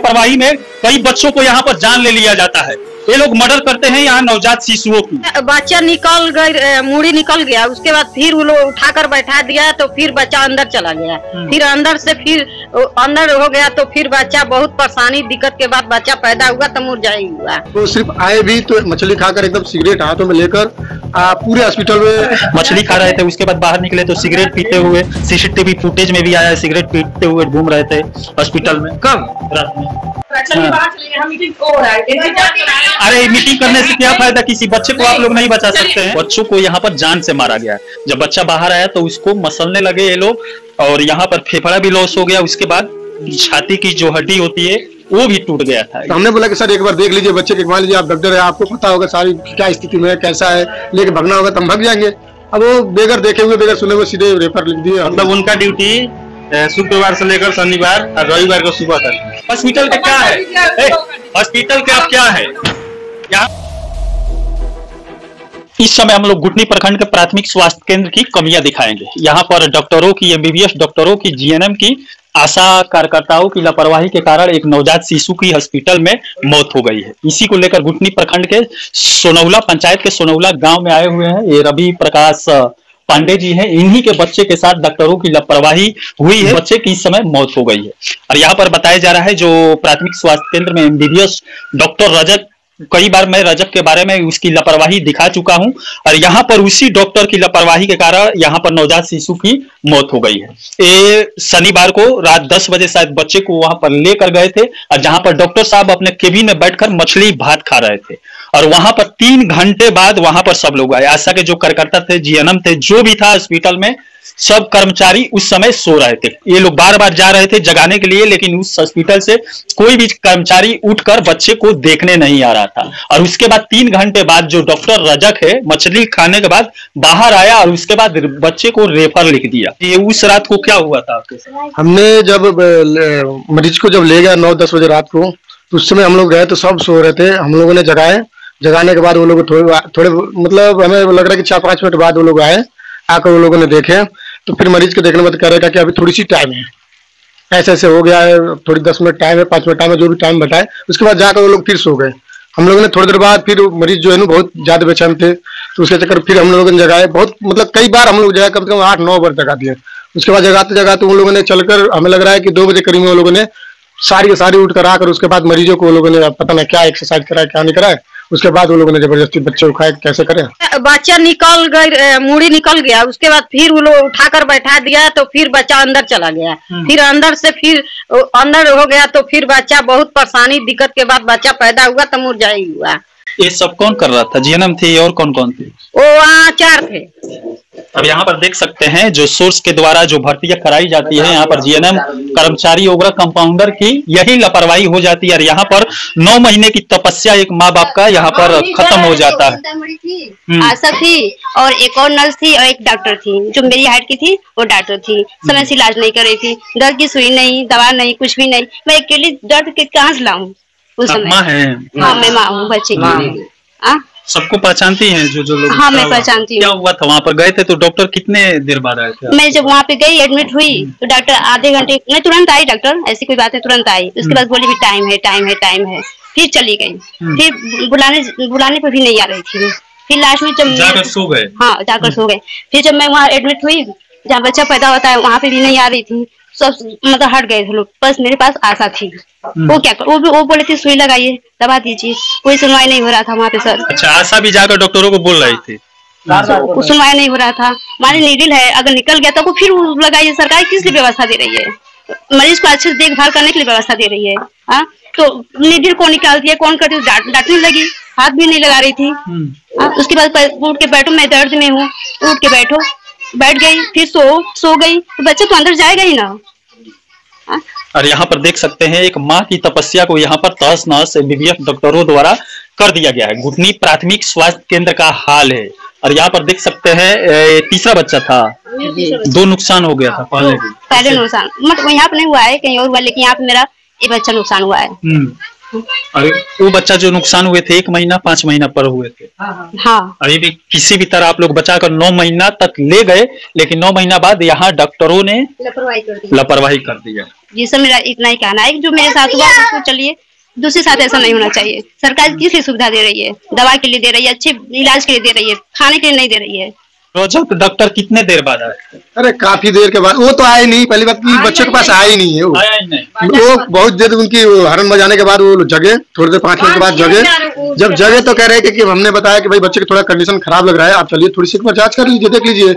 लापरवाही में कई बच्चों को यहाँ पर जान ले लिया जाता है। ये लोग मर्डर करते हैं यहाँ नवजात शिशुओं की। बच्चा निकल गई, मुड़ी निकल गया, उसके बाद फिर वो लोग उठाकर बैठा दिया तो फिर बच्चा अंदर चला गया, फिर अंदर से फिर अंदर हो गया तो फिर बच्चा बहुत परेशानी दिक्कत के बाद बच्चा पैदा हुआ तो मुरझाई हुआ। तो सिर्फ आए भी तो मछली खाकर एकदम सिगरेट हाथों में लेकर पूरे हॉस्पिटल में मछली खा रहे थे, उसके बाद बाहर निकले तो सिगरेट पीते हुए, सीसीटीवी फुटेज में भी आया है, सिगरेट पीते हुए घूम रहे थे हॉस्पिटल में। कब? रात में। अरे मीटिंग करने से क्या फायदा, किसी बच्चे को आप लोग नहीं बचा सकते हैं। बच्चों को यहाँ पर जान से मारा गया। जब बच्चा बाहर आया तो उसको मसलने लगे ये लोग, और यहाँ पर फेफड़ा भी लॉस हो गया, उसके बाद छाती की जो हड्डी होती है वो भी टूट गया था। तो हमने बोला कि सर एक बार देख लीजिए बच्चे के, मान लीजिए आप डॉक्टर है, आपको पता होगा सारी क्या स्थिति में है, कैसा है, लेके भागना होगा तो हम भाग जाएंगे। अब वो बेगर देखे हुए बेगर सुने हुए सीधे रेफर लिख दिए। मतलब उनका ड्यूटी शुक्रवार से लेकर शनिवार और रविवार को सुबह तक। हॉस्पिटल का क्या है? हॉस्पिटल का क्या है? इस समय हम लोग गुटनी प्रखंड के प्राथमिक स्वास्थ्य केंद्र की कमियां दिखाएंगे। यहाँ पर डॉक्टरों की, एमबीबीएस डॉक्टरों की, जीएनएम की, आशा कार्यकर्ताओं की लापरवाही के कारण एक नवजात शिशु की हॉस्पिटल में मौत हो गई है। इसी को लेकर गुटनी प्रखंड के सोनौला पंचायत के सोनौला गांव में आए हुए हैं ये रवि प्रकाश पांडे जी हैं। इन्हीं के बच्चे के साथ डॉक्टरों की लापरवाही हुई है, बच्चे की इस समय मौत हो गई है। और यहाँ पर बताया जा रहा है जो प्राथमिक स्वास्थ्य केंद्र में एमबीबीएस डॉक्टर रजक, कई बार मैं रजक के बारे में उसकी लापरवाही दिखा चुका हूं, और यहाँ पर उसी डॉक्टर की लापरवाही के कारण यहाँ पर नवजात शिशु की मौत हो गई है। ये शनिवार को रात 10 बजे शायद बच्चे को वहां पर लेकर गए थे, और जहां पर डॉक्टर साहब अपने केबिन में बैठकर मछली भात खा रहे थे, और वहां पर 3 घंटे बाद वहां पर सब लोग आए। आशा के जो कार्यकर्ता थे, जीएनएम थे, जो भी था हॉस्पिटल में, सब कर्मचारी उस समय सो रहे थे। ये लोग बार बार जा रहे थे जगाने के लिए, लेकिन उस हॉस्पिटल से कोई भी कर्मचारी उठकर बच्चे को देखने नहीं आ रहा था। और उसके बाद 3 घंटे बाद जो डॉक्टर रजक है, मछली खाने के बाद बाहर आया और उसके बाद बच्चे को रेफर लिख दिया। ये उस रात को क्या हुआ था आपके साथ? हमने जब मरीज को जब ले गया 9-10 बजे रात को, तो उस समय हम लोग गए तो सब सो रहे थे। हम लोगों ने जगाए, जगाने के बाद वो लोग थोड़े मतलब हमें लग रहा है कि 4-5 मिनट बाद वो लोग आए, आकर वो लोगों ने देखे तो फिर मरीज को देखने में कह रहे कि अभी थोड़ी सी टाइम है, ऐसे ऐसे हो गया है, थोड़ी 10 मिनट टाइम है, 5 मिनट टाइम है, जो भी टाइम बताए। उसके बाद जाकर वो लोग फिर सो गए। हम लोगों ने थोड़ी देर बाद फिर मरीज जो है ना बहुत ज्यादा बेचैन थे, तो उसके चक्कर फिर हम लोगों ने जगाए। बहुत मतलब कई बार हम लोग जगह कम से कम 8-9 बार जगा दिए। उसके बाद जगाते जगाते उन लोगों ने चलकर, हमें लग रहा है कि 2 बजे करीब में वो लोगों ने सारी उठ कर आकर उसके बाद मरीजों को वो लोगों ने पता नहीं क्या एक्सरसाइज कराया क्या नहीं कराया, उसके बाद वो लोगों ने जबरदस्ती बच्चे उठाए। कैसे करें? बच्चा निकल गई, मुड़ी निकल गया, उसके बाद फिर वो लोग उठाकर बैठा दिया तो फिर बच्चा अंदर चला गया, फिर अंदर से फिर अंदर हो गया तो फिर बच्चा बहुत परेशानी दिक्कत के बाद बच्चा पैदा हुआ तो मुरझाई हुआ। ये सब कौन कर रहा था? जीएनएम थी और कौन कौन थे? वो वहाँ 4 थे। अब यहाँ पर देख सकते हैं जो सोर्स के द्वारा जो भर्तियां कराई जाती है, यहाँ पर जीएनएम कर्मचारी वगैरह कंपाउंडर की यही लापरवाही हो जाती है। और यहाँ पर 9 महीने की तपस्या एक माँ बाप का यहाँ पर खत्म हो जाता है। आशा थी और एक और नर्स थी और एक डॉक्टर थी, जो मेरी हाइट की थी वो डॉक्टर थी। समय से इलाज नहीं कर रही थी, दर्द की सुई नहीं, दवा नहीं, कुछ भी नहीं। मैं अकेली दर्द के कहाँ से लाऊं उस समय? माँ है? हाँ मैं माँ हूँ बच्चे की। सबको पहचानती हैं जो लोग? हाँ मैं पहचानती हूँ। क्या हुआ था वहाँ पर गए थे तो डॉक्टर कितने देर बाद आए थे? मैं जब वहाँ पे गई एडमिट हुई तो डॉक्टर आधे घंटे नहीं, तुरंत आई डॉक्टर, ऐसी कोई बात है, तुरंत आई। उसके बाद बोली भी टाइम है टाइम है टाइम है, फिर चली गई। फिर बुलाने पर भी नहीं आ रही थी। फिर लास्ट में जब जाकर सो गए। हाँ जाकर सो गए। फिर जब मैं वहाँ एडमिट हुई जहाँ बच्चा पैदा होता है वहाँ पे भी नहीं आ रही थी, सब मतलब हट गए थे लोग। बस मेरे पास आशा थी, वो क्या कर, वो बोले थे सुई लगाइए, दवा दीजिए, कोई सुनवाई नहीं हो रहा था वहाँ पे सर। अच्छा, आशा भी जाकर डॉक्टरों को बोल रही थी? सुनवाई नहीं हो रहा था। हमारी नीडल है, अगर निकल गया तो फिर लगाइए। सरकार किस लिए व्यवस्था दे रही है? मरीज को अच्छे से देखभाल करने के लिए व्यवस्था दे रही है। हाँ तो नीडल कौन निकालती है, कौन करती है? डांटने लगी, हाथ भी नहीं लगा रही थी। उसके बाद उठ के बैठो, मैं दर्द में हूँ, उठ के बैठो, बैठ गई, फिर सो गई, तो बच्चा तो अंदर जाएगा ही ना। और यहाँ पर देख सकते हैं एक माँ की तपस्या को यहाँ पर तहस नहस एमबीबीएस डॉक्टरों द्वारा कर दिया गया है। गुटनी प्राथमिक स्वास्थ्य केंद्र का हाल है। और यहाँ पर देख सकते हैं तीसरा बच्चा था, 2 नुकसान हो गया था पहले नुकसान, मतलब यहाँ पे नहीं हुआ है, कहीं और हुआ, लेकिन यहाँ पे मेरा ये बच्चा नुकसान हुआ है। अरे वो बच्चा जो नुकसान हुए थे 1 महीना 5 महीना पर हुए थे, हाँ अभी भी किसी भी तरह आप लोग बचाकर 9 महीना तक ले गए, लेकिन 9 महीना बाद यहाँ डॉक्टरों ने लापरवाही कर दिया। जी सर, मेरा इतना ही कहना है। जो मेरे साथ हुआ उसको चलिए, दूसरे साथ ऐसा नहीं होना चाहिए। सरकार किस लिए सुविधा दे रही है? दवा के लिए दे रही है, अच्छे इलाज के लिए दे रही है, खाने के लिए नहीं दे रही है। रोजक डॉक्टर कितने देर बाद आए? अरे काफी देर के बाद, वो तो आए नहीं, पहली बात की बच्चे के पास आए ही नहीं है वो। आया ही नहीं। वो बहुत देर उनकी हॉर्न बजाने के बाद वो जगे, थोड़ी देर 5 मिनट के बाद जगे। जब जगे तो कह रहे कि हमने बताया कि भाई बच्चे की थोड़ा कंडीशन खराब लग रहा है, आप चलिए थोड़ी सी जांच कर लीजिए, देख लीजिए।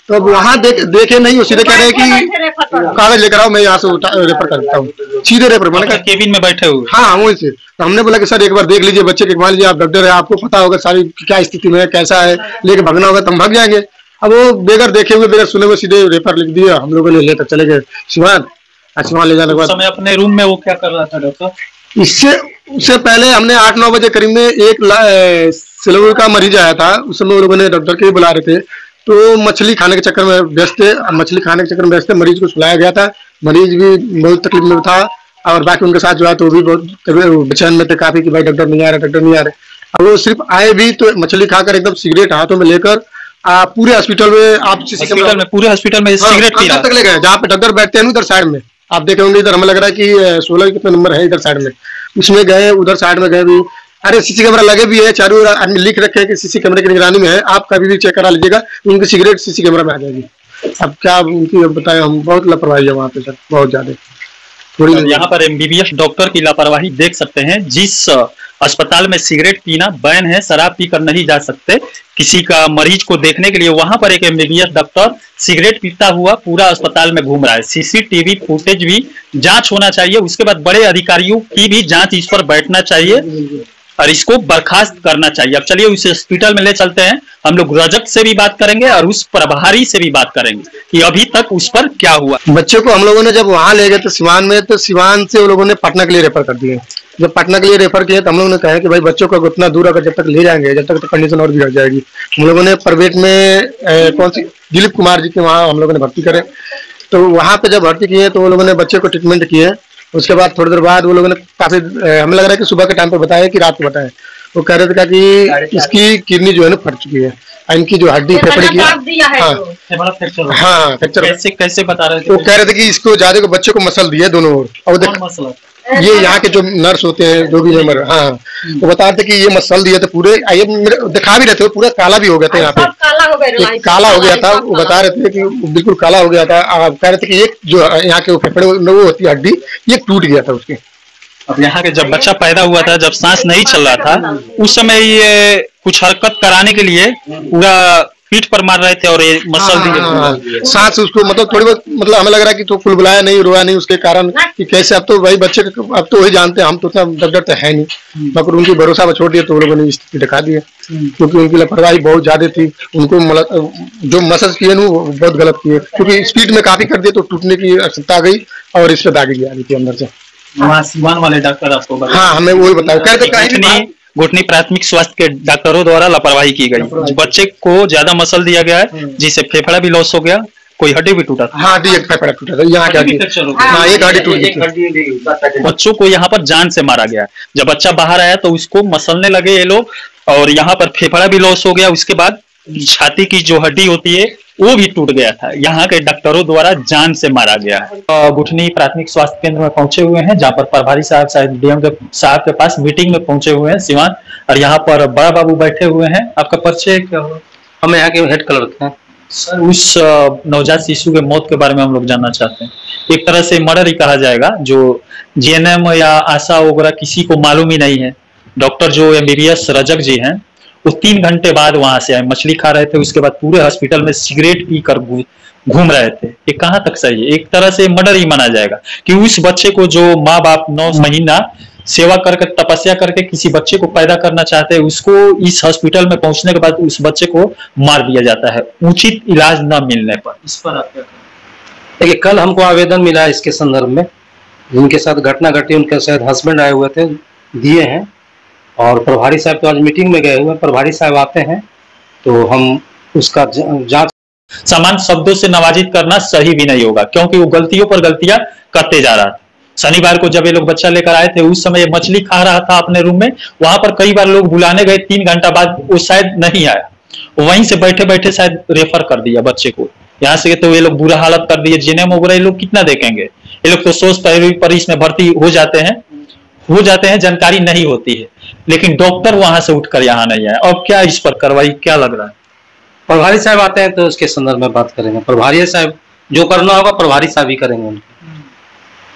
तो अब वहाँ देखे नहीं, वो सीधे कह रहे कि कागज लेकर आओ, मैं यहाँ से रेफर करता हूँ, सीधे रेफर। मैंने कहा केबिन में बैठे हुए। हाँ वहीं से। तो हमने बोला कि सर एक बार देख लीजिए बच्चे के, मान लीजिए आप डॉक्टर है, आपको पता होगा सारी क्या स्थिति में है, कैसा है, लेके भागना होगा तो हम भाग जाएंगे। अब वो बेगर देखे हुए बेगर सुने हुए सीधे रेफर लिख दिया, हम लोगों ने लेकर चले गए सिवान। सिवान ले जाने के बाद समय अपने रूम में वो क्या कर रहा था डॉक्टर? उससे पहले हमने 8-9 बजे करीब में एक सिलवर का मरीज आया था, उस समय वो लोगों ने डॉक्टर के बुला रहे थे, तो मछली खाने के चक्कर में व्यस्त थे। मछली खाने के चक्कर में व्यस्त थे, मरीज को सुलाया गया था, मरीज भी बहुत तकलीफ में था, और बाकी उनके साथ जो है तो वो भी बहुत बेचैन में थे काफी कि भाई डॉक्टर नहीं आ रहे, डॉक्टर नहीं आ रहे। अब वो सिर्फ आए भी तो मछली खाकर एकदम सिगरेट हाथों में लेकर पूरे हॉस्पिटल में, आप पूरे हॉस्पिटल में सिगरेट पी रहा तक ले गए, जहाँ पे डॉक्टर बैठते हैं उधर साइड में आप देखे होंगे, इधर हमें लग रहा है कि 16 कितना नंबर है इधर साइड में, उसमें गए, उधर साइड में गए भी। अरे सीसी कैमरा लगे भी है, चारों ओर आदमी लिख रखे हैं कि सीसी कैमरे की निगरानी में है, आप कभी भी चेक करा लीजिएगा, उनकी सिगरेट सीसी कैमरा में आ जाएगी। अब क्या उनकी बताएं, हम बहुत लापरवाही है वहाँ पे सर, बहुत ज्यादा। थोड़ी यहाँ पर एमबीबीएस डॉक्टर की लापरवाही देख सकते हैं। जिस अस्पताल में सिगरेट पीना बैन है, शराब पीकर नहीं जा सकते, किसी का मरीज को देखने के लिए वहां पर एक एमबीबीएस डॉक्टर सिगरेट पीता हुआ पूरा अस्पताल में घूम रहा है। सीसीटीवी फुटेज भी जांच होना चाहिए, उसके बाद बड़े अधिकारियों की भी जांच इस पर बैठना चाहिए और इसको बर्खास्त करना चाहिए। अब चलिए उस हॉस्पिटल में ले चलते हैं, हम लोग रजक से भी बात करेंगे और उस प्रभारी से भी बात करेंगे कि अभी तक उस पर क्या हुआ। बच्चे को हम लोगों ने जब वहाँ ले गए तो सिवान में, तो सिवान से वो लोगों ने पटना के लिए रेफर कर दिए। जब पटना के लिए रेफर किए तो हम लोगों ने कहा कि भाई बच्चों को उतना दूर अगर जब तक ले जाएंगे, जब तक तो कंडीशन और बिगड़ जाएगी। हम लोगों ने प्राइवेट में कौन सी दिलीप कुमार जी के वहाँ हम लोगों ने भर्ती करे, तो वहाँ पे जब भर्ती किए तो वो लोगों ने बच्चे को ट्रीटमेंट किए। उसके बाद थोड़ी देर बाद वो लोगों ने काफी, हमें लग रहा है कि सुबह के टाइम पे बताया कि रात को बताया, वो कह रहे थे कि इसकी किडनी जो है ना फट चुकी है, इनकी जो हड्डी फेफड़े की, हाँ फ्रैक्चर। कैसे बता रहे थे? वो कह रहे थे कि इसको ज्यादा को बच्चे को मसल दिया दोनों ओर, और ये यहाँ के जो नर्स होते हैं जो भी मेंबर, हाँ वो बता रहे थे कि ये मसल दिया था पूरे, ये दिखा भी रहे थे, पूरा काला भी हो गया था यहाँ पे, काला हो गया था। वो बता रहे थे कि बिल्कुल काला हो गया था। आप कह रहे थे कि एक जो यहाँ के फेफड़े वो होती है हड्डी, ये टूट गया था उसकी। अब यहाँ के जब बच्चा पैदा हुआ था, जब सांस नहीं चल रहा था, उस समय ये कुछ हरकत कराने के लिए पूरा पीठ पर मार रहे थे और ये मसल दिए। सांस उसको मतलब थोड़ी बहुत, मतलब हमें लग रहा है कि तो कुलबुलाया नहीं, रोया नहीं उसके कारण कि कैसे। अब तो भाई बच्चे अब तो वही जानते हैं, हम तो उतना डॉक्टर तो है नहीं, मगर उनकी भरोसा में छोड़ दिया तो वो लोगों ने स्थिति दिखा दी है, क्योंकि उनकी लापरवाही बहुत ज्यादा थी। उनको जो मसाज किए ना वो बहुत गलत किए, क्योंकि स्पीड में काफी कर दिए तो टूटने की आवश्यकता आ गई और इस पे दागी आ गई थी अंदर से। सिवान वाले डॉक्टर आपको? हाँ हमें वही बताया, घुटनी प्राथमिक स्वास्थ्य के डॉक्टरों द्वारा लापरवाही की गई। बच्चे को ज्यादा मसल दिया गया है, जिससे फेफड़ा भी लॉस हो गया, कोई हड्डी भी टूटा था। हाँ एक फेफड़ा टूटा था, यहाँ एक हड्डी टूट गई। बच्चों को यहाँ पर जान से मारा गया। जब बच्चा बाहर आया तो उसको मसलने लगे ये लोग, और यहाँ पर फेफड़ा भी लॉस हो गया। उसके बाद छाती की जो हड्डी होती है वो भी टूट गया था। यहाँ के डॉक्टरों द्वारा जान से मारा गया है। गुठनी प्राथमिक स्वास्थ्य केंद्र में पहुंचे हुए हैं, जहाँ पर प्रभारी साहब शायद डीएम साहब के पास मीटिंग में पहुंचे हुए हैं सिवान, और यहाँ पर बड़ा बाबू बैठे हुए हैं। आपका परिचय क्या हुआ? हमें यहाँ के हेड क्लर्क हैं सर। उस नवजात शिशु के मौत के बारे में हम लोग जानना चाहते हैं। एक तरह से मर्डर ही कहा जाएगा, जो जीएनएम या आशा वगैरह किसी को मालूम ही नहीं है। डॉक्टर जो एमबीबीएस रजक जी हैं, वो 3 घंटे बाद वहां से आए, मछली खा रहे थे, उसके बाद पूरे हॉस्पिटल में सिगरेट पी कर घूम रहे थे। ये कहाँ तक सही है? एक तरह से मर्डर ही माना जाएगा कि उस बच्चे को जो माँ बाप 9 महीना सेवा करके तपस्या करके किसी बच्चे को पैदा करना चाहते हैं, उसको इस हॉस्पिटल में पहुंचने के बाद उस बच्चे को मार दिया जाता है उचित इलाज न मिलने पर। इस पर आप क्या? देखिए, कल हमको आवेदन मिला इसके संदर्भ में, जिनके साथ घटना घटी उनके शायद हस्बैंड आए हुए थे, दिए हैं, और प्रभारी साहब तो आज मीटिंग में गए हुए। प्रभारी साहब आते हैं तो हम उसका जांच। सामान्य शब्दों से नवाजित करना सही भी नहीं होगा, क्योंकि वो गलतियों पर गलतियां करते जा रहा था। शनिवार को जब ये लोग बच्चा लेकर आए थे उस समय ये मछली खा रहा था अपने रूम में। वहां पर कई बार लोग बुलाने गए, 3 घंटा बाद वो शायद नहीं आया, वहीं से बैठे बैठे शायद रेफर कर दिया बच्चे को यहाँ से। तो ये लोग बुरा हालत कर दिए, जीएनएम वगैरह ये लोग कितना देखेंगे, ये लोग तो सोच परिस में भर्ती हो जाते हैं, जानकारी नहीं होती है, लेकिन डॉक्टर वहां से उठकर यहाँ नहीं आए। और क्या इस पर कार्रवाई क्या लग रहा है? प्रभारी साहब आते हैं तो उसके संदर्भ में बात करेंगे। प्रभारी साहब जो करना होगा प्रभारी साहब ही करेंगे उनको।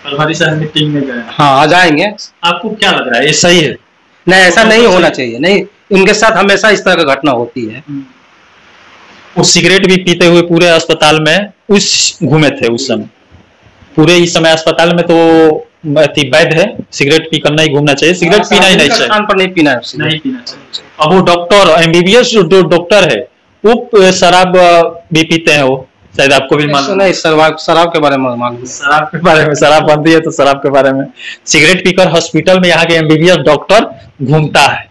प्रभारी साहब मीटिंग में गए? हाँ, आ जाएंगे। आपको क्या लग रहा है, ये सही है? नहीं, ऐसा नहीं होना चाहिए। नहीं, इनके साथ हमेशा इस तरह की घटना होती है। वो सिगरेट भी पीते हुए पूरे अस्पताल में घूमे थे उस समय। पूरे इस समय अस्पताल में तो वैध है, सिगरेट पीकर नहीं घूमना चाहिए, सिगरेट पीना ही नहीं चाहिए, पर नहीं पीना चाहिए। अब वो डॉक्टर एमबीबीएस जो डॉक्टर है वो शराब भी पीते हैं, वो शायद आपको भी मालूम नहीं। शराब के बारे में मालूम, शराब के बारे में, शराब बनती है तो शराब के बारे में। सिगरेट पीकर हॉस्पिटल में यहाँ के एमबीबीएस डॉक्टर घूमता है।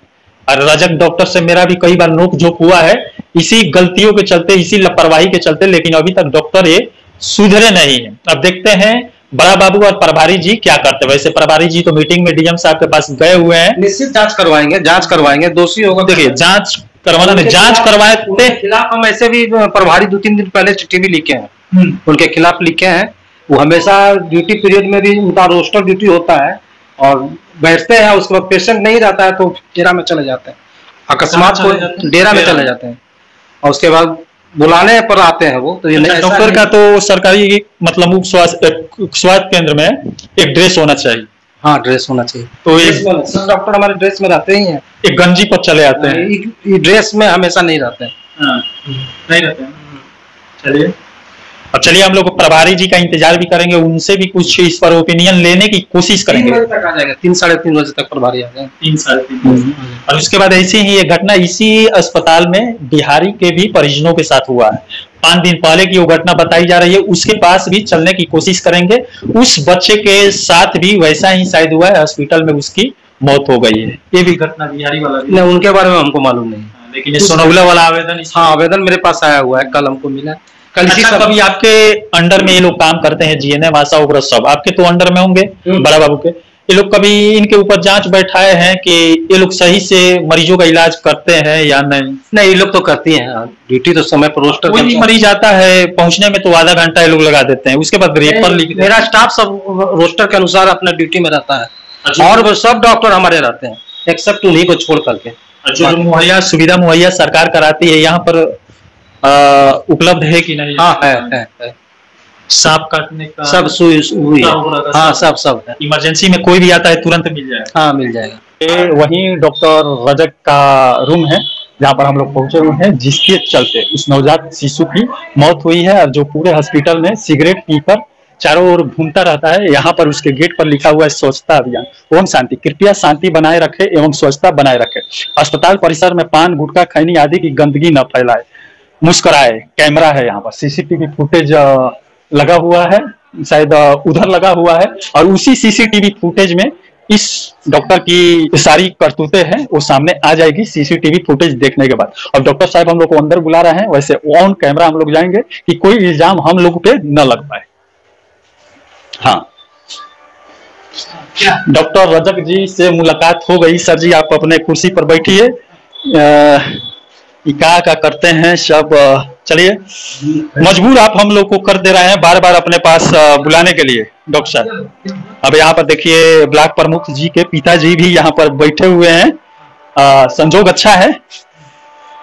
और रजक डॉक्टर से मेरा भी कई बार नोक झोंक हुआ है इसी गलतियों के चलते, इसी लापरवाही के चलते, लेकिन अभी तक डॉक्टर ये सुधरे नहीं है। अब देखते हैं बड़ा बाबू और प्रभारी जी क्या करते हैं। वैसे प्रभारी जी तो मीटिंग में डीएम साहब के पास गए हुए हैं, निश्चित जांच करवाएंगे, दोषी होगा। देखिए जांच करवाना नहीं, जांच करवाए खिलाफ हम ऐसे भी प्रभारी 2-3 दिन पहले चिट्ठी भी लिखे हैं, उनके खिलाफ लिखे हैं। वो हमेशा ड्यूटी पीरियड में भी उनका रोस्टर ड्यूटी होता है और बैठते हैं, उसके बाद पेशेंट नहीं रहता है तो डेरा में चले जाते हैं, अकस्मात को डेरा में चले जाते हैं और उसके बाद बुलाने पर आते हैं वो। तो ये डॉक्टर का तो सरकारी मतलब स्वास्थ्य केंद्र में एक ड्रेस होना चाहिए। हाँ, ड्रेस होना चाहिए। तो सब डॉक्टर हमारे ड्रेस में रहते ही हैं, एक गंजी पर चले आते हैं, ये ड्रेस में हमेशा नहीं रहते हैं। नहीं रहते हैं। चलिए, अब चलिए हम लोग प्रभारी जी का इंतजार भी करेंगे, उनसे भी कुछ इस पर ओपिनियन लेने की कोशिश करेंगे। 3 बजे तक आ जाएगा, 3-3:30 बजे तक प्रभारी आ जाएंगे। 3-3:30 और उसके बाद ऐसे ही ये घटना इसी अस्पताल में बिहारी के भी परिजनों के साथ हुआ है। 5 दिन पहले की वो घटना बताई जा रही है, उसके पास भी चलने की कोशिश करेंगे। उस बच्चे के साथ भी वैसा ही शायद हुआ है, हॉस्पिटल में उसकी मौत हो गई है। ये भी घटना बिहारी वाला भी? नहीं, उनके बारे में हमको मालूम नहीं, लेकिन ये सोनौला वाला आवेदन, हाँ आवेदन मेरे पास आया हुआ है, कल हमको मिला। कल अच्छा, कभी आपके अंडर में ये लोग काम करते हैं, जीएनएम आशा वगैरह सब आपके तो अंडर में होंगे बड़ा बाबू के, ये लोग कभी इनके ऊपर जांच बैठाए हैं कि ये लोग सही से मरीजों का इलाज करते हैं या नहीं? नहीं, ये लोग तो करती हैं ड्यूटी, तो समय पर रोस्टर। कोई भी मरीज आता है पहुंचने में तो आधा घंटा ये लोग लगा देते हैं, उसके बाद रेफर लिख। मेरा स्टाफ सब रोस्टर के अनुसार अपना ड्यूटी में रहता है और सब डॉक्टर हमारे रहते हैं एक्सेप्ट उन्हीं को छोड़ करके। जो मुहैया सुविधा मुहैया सरकार कराती है यहाँ पर उपलब्ध है कि नहीं? हाँ, है। सांप काटने का सब सुई है, हाँ सब है। इमरजेंसी में कोई भी आता है तुरंत मिल जाएगा? हाँ, मिल जाएगा। वही डॉक्टर रजक का रूम है जहाँ पर हम लोग पहुंचे हुए हैं, जिसके चलते उस नवजात शिशु की मौत हुई है और जो पूरे हॉस्पिटल में सिगरेट पीकर चारों ओर घूमता रहता है। यहाँ पर उसके गेट पर लिखा हुआ है स्वच्छता अभियान। ओम शांति, कृपया शांति बनाए रखे एवं स्वच्छता बनाए रखे। अस्पताल परिसर में पान, गुटखा, खैनी आदि की गंदगी न फैलाए, मुस्कुराए। कैमरा है यहाँ पर, सीसीटीवी फुटेज लगा हुआ है, शायद उधर लगा हुआ है और उसी सीसीटीवी फुटेज में इस डॉक्टर की सारी करतूतें हैं वो सामने आ जाएगी सीसीटीवी फुटेज देखने के बाद। और डॉक्टर साहब हम लोग को अंदर बुला रहे हैं, वैसे ऑन कैमरा हम लोग जाएंगे कि कोई इल्जाम हम लोग पे न लग पाए। हाँ, डॉक्टर रजक जी से मुलाकात हो गई। सर जी आप अपने कुर्सी पर बैठिए, क्या करते हैं सब। चलिए, मजबूर आप हम लोग को कर दे रहे हैं बार बार अपने पास बुलाने के लिए डॉक्टर साहब। अब यहाँ पर देखिए ब्लॉक प्रमुख जी के पिताजी भी यहाँ पर बैठे हुए हैं। संजोग अच्छा है,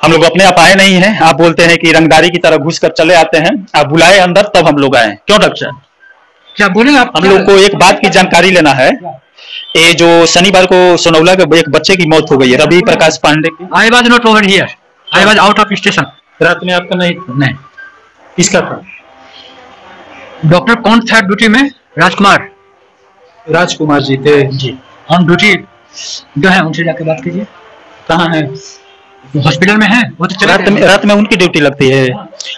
हम लोग अपने आप आए नहीं हैं। आप बोलते हैं कि रंगदारी की तरह घुस कर चले आते हैं, आप बुलाए अंदर तब हम लोग आए। क्यों डॉक्टर साहब? क्या बोलेंगे आप? हम लोग को एक बात की जानकारी लेना है। ये जो शनिवार को सोनौला के एक बच्चे की मौत हो गई है, रवि प्रकाश पांडे की। I was not over here. I was out of station. रात में आपका नहीं? नहीं। किसका था? डॉक्टर कौन था ड्यूटी में? राजकुमार। राजकुमार जी थे जी ऑन ड्यूटी जो है, उनसे जाके बात कीजिए। कहाँ है? हॉस्पिटल में है वो तो। रात में उनकी ड्यूटी लगती है।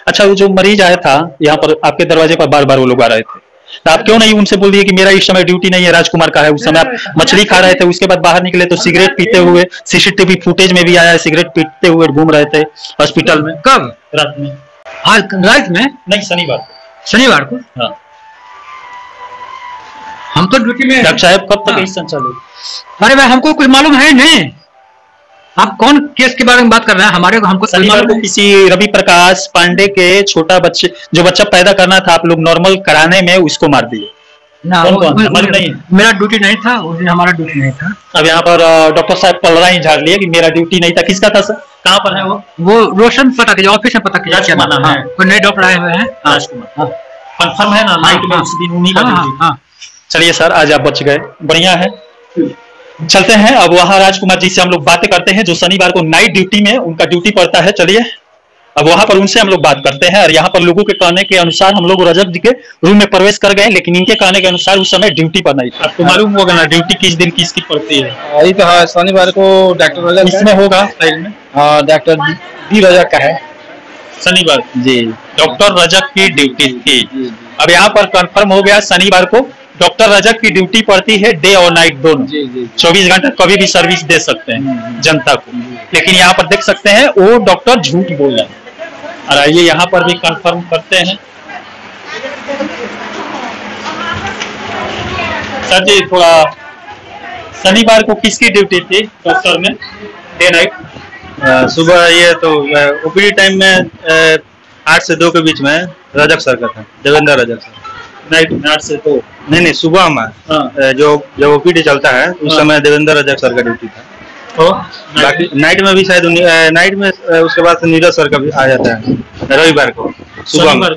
अच्छा, वो जो मरीज आया था यहाँ पर आपके दरवाजे पर बार बार वो लोग आ रहे थे, तो आप क्यों नहीं उनसे बोल दिए कि मेरा इस समय ड्यूटी नहीं है, राजकुमार का है? उस समय आप मछली खा रहे थे, उसके बाद बाहर निकले तो सिगरेट पीते हुए सीसीटीवी फुटेज में भी आया है, सिगरेट पीते हुए घूम रहे थे हॉस्पिटल में। कब? रात में। आज रात में? नहीं, शनिवार को। हाँ। हम तो ड्यूटी में। डॉक्टर साहब कब तक हाँ। यही संचालित? अरे भाई हमको कुछ मालूम है नहीं। आप कौन केस के बारे में बात कर रहे हैं? हमारे को हमको शनिवार को किसी रवि प्रकाश पांडे के छोटा बच्चे जो बच्चा पैदा करना था आप लोग नॉर्मल कराने में उसको मार दिए। ना, कौन मालूम नहीं? मेरा ड्यूटी नहीं था उस दिन, हमारा ड्यूटी नहीं था। अब यहाँ पर डॉक्टर साहब पलड़ा ही झाड़ लिए कि मेरा ड्यूटी नहीं था। किसका था सर? कहाँ पर है वो? रोशन पता कीजिए, ऑफिस में पता कीजिए क्या राजकुमार नाम है। है। कोई नए डॉक्टर आए हुए हैं। राजकुमार कंफर्म है ना? नाइट में हाँ, उस दिन उन्हीं का हाँ, ड्यूटी। हाँ। चलिए सर आज आप बच गए, बढ़िया है। चलते हैं अब वहाँ राजकुमार जी से हम लोग बातें करते हैं जो शनिवार को नाइट ड्यूटी में उनका ड्यूटी पड़ता है। चलिए अब वहां पर उनसे हम लोग बात करते हैं। और यहाँ पर लोगों के कहने के अनुसार हम लोग रजक जी के रूम में प्रवेश कर गए, लेकिन इनके कहने के अनुसार उस समय ड्यूटी पर नहीं था। आपको मालूम होगा ना ड्यूटी किस दिन किसकी पड़ती है? यही तो है, शनिवार को डॉक्टर रजक इसमें होगा फाइल में। हाँ, डॉक्टर डी रजक का है शनिवार जी। डॉक्टर रजक की ड्यूटी थी। अब यहाँ पर कंफर्म हो गया शनिवार को डॉक्टर रजक की ड्यूटी पड़ती है डे और नाइट दोनों। 24 घंटा कभी भी सर्विस दे सकते हैं जनता को। लेकिन यहाँ पर देख सकते हैं वो डॉक्टर झूठ बोल रहे हैं। और आइए यहाँ पर भी कंफर्म करते हैं। सर जी थोड़ा शनिवार को किसकी ड्यूटी थी डॉक्टर में? Day night? सुबह ये तो ओपीडी टाइम में 8 से 2 के बीच में रजक सर का था, देवेंद्र रजक सर। नाइट में 8 से 2? नहीं सुबह में हाँ। जो ओपीडी चलता है उस हाँ। समय देवेंद्र रजक सर का ड्यूटी था। तो बाकी नाइट में भी शायद नाइट में उसके बाद से नीरज सर का भी आ जाता है रविवार को सुबह में।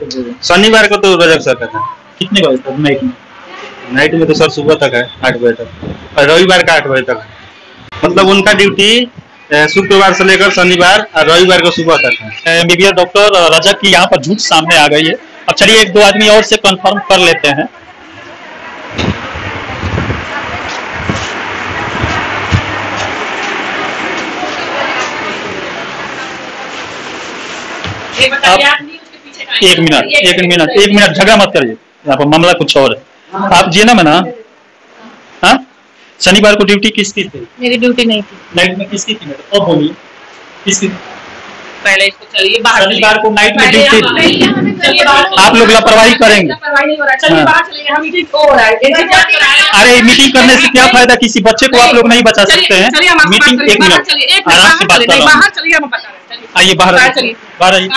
शनिवार को तो रजक सर का था। कितने बजे तक नाइट में? नाइट में तो सर सुबह तक है 8 बजे तक, और रविवार का 8 बजे तक है। मतलब उनका ड्यूटी शुक्रवार से लेकर शनिवार और रविवार को सुबह तक है। एमबीबीएस डॉक्टर रजक की यहाँ पर झूठ सामने आ गई है। अब चलिए एक दो आदमी और से कंफर्म कर लेते हैं। एक मिनट झगड़ा मत करिए, यहाँ पर मामला कुछ और है। आप जिए ना मैं ना? हाँ, शनिवार को ड्यूटी किसकी थी? मेरी ड्यूटी नहीं थी। नाइट में किसकी थी? अब बोलिए किसकी? पहले इसको चलिए बाहर। शनिवार को नाइट में ड्यूटी थी। आप लोग लापरवाही करेंगे। अरे मीटिंग करने से क्या फायदा? किसी बच्चे को आप लोग नहीं बचा सकते हैं। मीटिंग एक मिनट आराम से बात कर रहा हूँ। आइए बाहर आइए।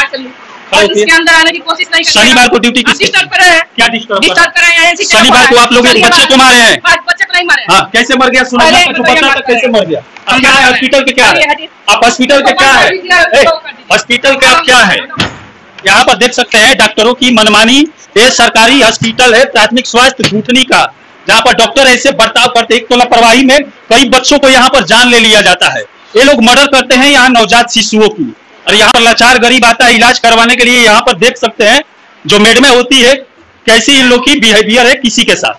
इसके अंदर आने की कोशिश नहीं करें। शनिवार को ड्यूटी किसकी? डिस्टर्ब कर रहे हैं। क्या डिस्टर्ब? डिस्टर्ब कर रहे हैं। शनिवार को आप लोग एक बच्चे को मारे हैं। बच्चे को नहीं मारे। हाँ, कैसे मर गया? सुना बच्चा कैसे मर गया? अब क्या है हॉस्पिटल के? क्या है आप हॉस्पिटल के? क्या है हॉस्पिटल के? आप क्या है? यहाँ पर देख सकते हैं डॉक्टरों की मनमानी। ये सरकारी हॉस्पिटल है प्राथमिक स्वास्थ्य घुटनी का, जहाँ पर डॉक्टर ऐसे बर्ताव करते हैं। एक तो लापरवाही में कई बच्चों को यहाँ पर जान ले लिया जाता है। ये लोग मर्डर करते हैं यहाँ नवजात शिशुओं की। और यहाँ पर लाचार गरीब आता है इलाज करवाने के लिए। यहाँ पर देख सकते हैं जो मेडमें होती है कैसी इन लोग की बिहेवियर है किसी के साथ।